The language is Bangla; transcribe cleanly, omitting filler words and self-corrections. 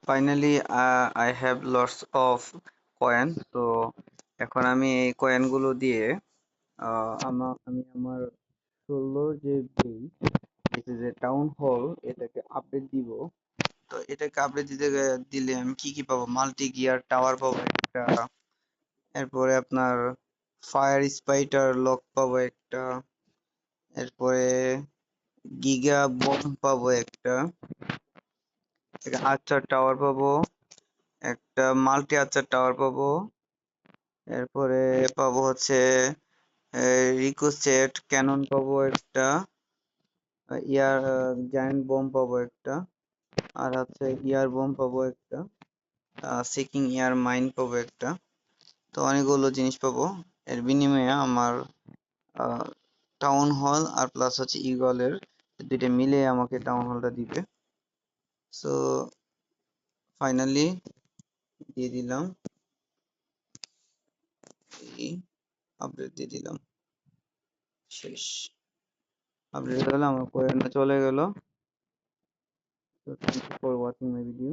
Finally I have lots of coin. তো এখন আমি এই কয়েনগুলো দিয়ে আমি আমার 16 যে যে টাউন হল এটাকে আপডেট দিব। তো এটাকে আপডেট দিলে আমি কি কি পাবো? মাল্টি গিয়ার টাওয়ার পাবো একটা, এরপরে আপনার ফায়ার স্পাইটার লক পাবো একটা, এরপরে গিগা বম পাবো একটা, আর্চার টাওয়ার পাবো একটা, মাল্টি আর্চার টাওয়ার পাবো, এরপরে পাবো হচ্ছে রিকোসেট ক্যানন পাবো একটা, ইয়ার জায়ান্ট বম পাবো একটা, আর হচ্ছে ইয়ার বম পাবো একটা, সিকিং ইয়ার মাইন পাবো একটা। তো অনেকগুলো জিনিস পাবো। এর বিনিময়ে আমার টাউন হল আর প্লাস হচ্ছে ইগলের দুইটা মিলে আমাকে টাউন হলটা দিবে। সো ফাইনালি দিয়ে দিলাম, এই আপডেট দিয়ে দিলাম, শেষ। আপডেট হলে আমার কোয়েনটা চলে গেল। So thank you for watching my video.